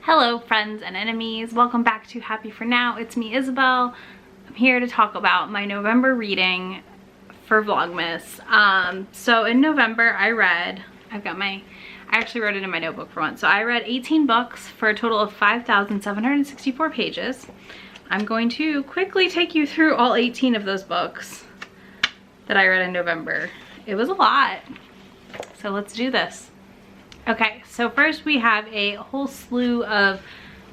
Hello friends and enemies, welcome back to Happy For Now. It's me, Isabel. I'm here to talk about my November reading for Vlogmas. So in November I actually wrote it in my notebook for once. So I read 18 books for a total of 5,764 pages. I'm going to quickly take you through all 18 of those books that I read in November. It was a lot, so let's do this. Okay, so first we have a whole slew of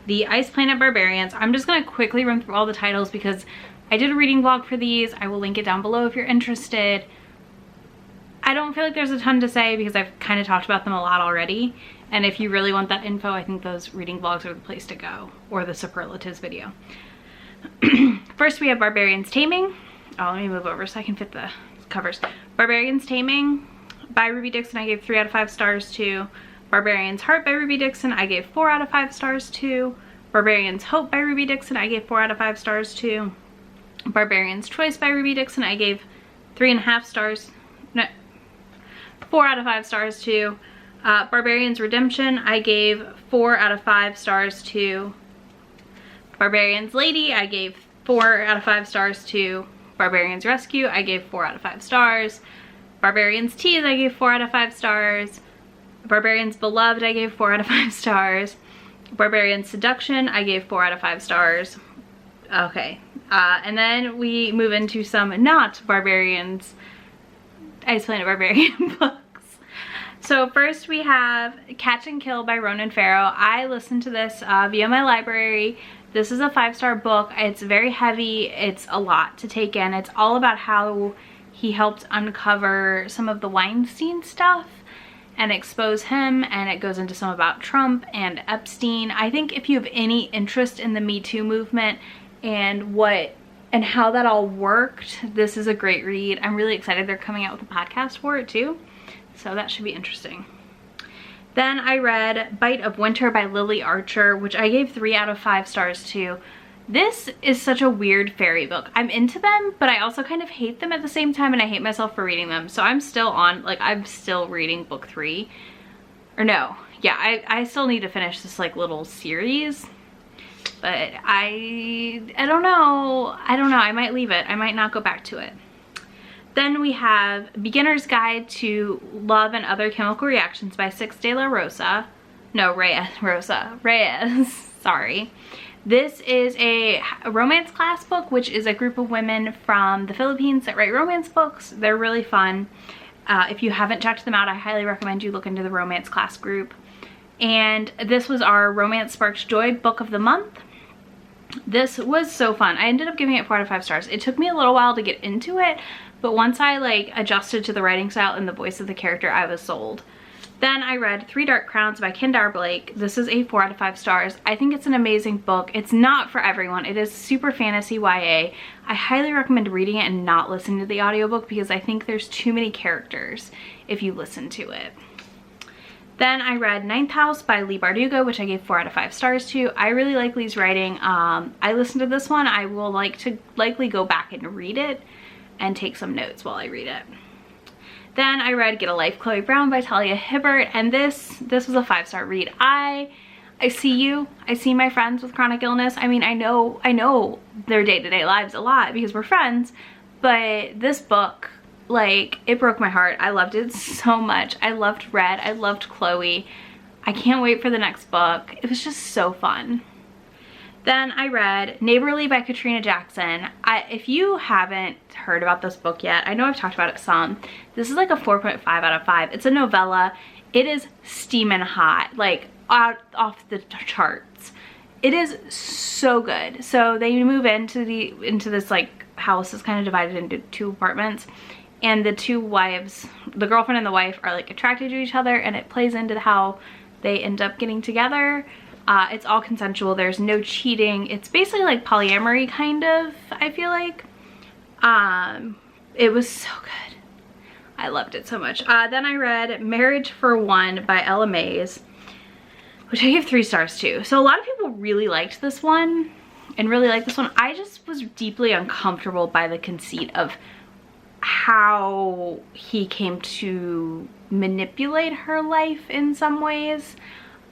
the Planet Barbarians. I'm just gonna quickly run through all the titles because I did a reading vlog for these. I will link it down below if you're interested. I don't feel like there's a ton to say because I've kind of talked about them a lot already. And if you really want that info, I think those reading vlogs are the place to go, or the superlatives video. First we have Barbarians Taming. Oh, let me move over so I can fit the covers. Barbarians Taming by Ruby Dixon, I gave 3 out of 5 stars to. Barbarians Heart by Ruby Dixon, I gave 4 out of 5 stars to. Barbarians Hope by Ruby Dixon, I gave 4 out of 5 stars to. Barbarians Choice by Ruby Dixon, I gave 3.5 stars. No, 4 out of 5 stars to. Barbarians Redemption, I gave 4 out of 5 stars to. Barbarians Lady, I gave 4 out of 5 stars to. Barbarians Rescue, I gave 4 out of 5 stars. Barbarians Tease, I gave 4 out of 5 stars. Barbarians Beloved, I gave 4 out of 5 stars. Barbarians Seduction, I gave 4 out of 5 stars. Okay, and then we move into some not Barbarians, Planet Barbarian books. So first we have Catch and Kill by Ronan Farrow. I listened to this via my library. This is a 5-star book. It's very heavy. It's a lot to take in. It's all about how he helped uncover some of the Weinstein stuff and expose him, and it goes into some about Trump and Epstein. I think if you have any interest in the Me Too movement and how that all worked, this is a great read. I'm really excited they're coming out with a podcast for it too, so that should be interesting. Then I read Bite of Winter by Lily Archer, which I gave 3 out of 5 stars to. This is such a weird fairy book. I'm into them, but I also kind of hate them at the same time, and I hate myself for reading them. So I'm still on, I'm still reading book 3. Or no, yeah, I still need to finish this little series. But I don't know. I might leave it. I might not go back to it. Then we have Beginner's Guide to Love and Other Chemical Reactions by Six de la Rosa. No, Reyes, sorry. This is a romance class book, which is a group of women from the Philippines that write romance books. They're really fun. If you haven't checked them out, I highly recommend you look into the romance class group. And this was our Romance Sparks Joy book of the month. This was so fun. I ended up giving it 4 out of 5 stars. It took me a little while to get into it, but once I adjusted to the writing style and the voice of the character, I was sold. Then I read 3 Dark Crowns by Kendar Blake. This is a 4 out of 5 stars. I think it's an amazing book. It's not for everyone. It is super fantasy YA. I highly recommend reading it and not listening to the audiobook because I think there's too many characters if you listen to it. Then I read Ninth House by Leigh Bardugo, which I gave 4 out of 5 stars to. I really like Leigh's writing. I listened to this one. I will likely go back and read it and take some notes while I read it. Then I read Get a Life, Chloe Brown by Talia Hibbert, and this was a 5-star read. I see you. I see my friends with chronic illness. I mean, I know their day-to-day lives a lot because we're friends, but this book, it broke my heart. I loved it so much. I loved Red. I loved Chloe. I can't wait for the next book. It was just so fun. Then I read Neighbourly by Katrina Jackson. If you haven't heard about this book yet, I know I've talked about it some. This is a 4.5 out of 5. It's a novella. It is steaming hot, off the charts. It is so good. So they move into this house that's kind of divided into 2 apartments, and the 2 wives, the girlfriend and the wife, are attracted to each other, and it plays into how they end up getting together. It's all consensual. There's no cheating. It's basically polyamory kind of, I feel like. It was so good. I loved it so much. Then I read Marriage for One by Ella Mays, which I gave 3 stars to. So a lot of people really liked this one and really liked this one. I just was deeply uncomfortable by the conceit of how he came to manipulate her life in some ways.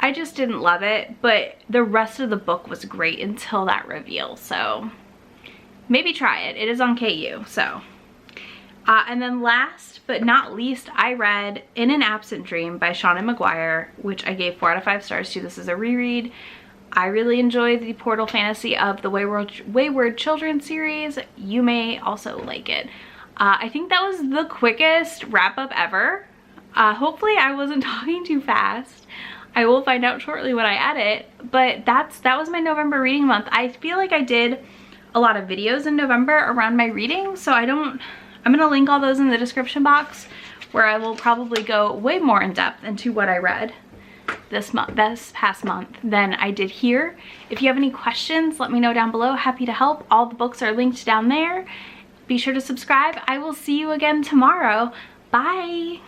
I just didn't love it, but the rest of the book was great until that reveal. So maybe try it. It is on KU, so. And then last but not least, I read In an Absent Dream by Shauna McGuire, which I gave 4 out of 5 stars to. This is a reread. I really enjoyed the Portal Fantasy of the Wayward Children series. You may also like it. I think that was the quickest wrap up ever. Hopefully I wasn't talking too fast. I will find out shortly when I edit, but that was my November reading month. I feel like I did a lot of videos in November around my reading, so I'm gonna link all those in the description box, where I will probably go way more in depth into what I read this past month than I did here. If you have any questions, let me know down below. Happy to help. All the books are linked down there. Be sure to subscribe. I will see you again tomorrow. Bye.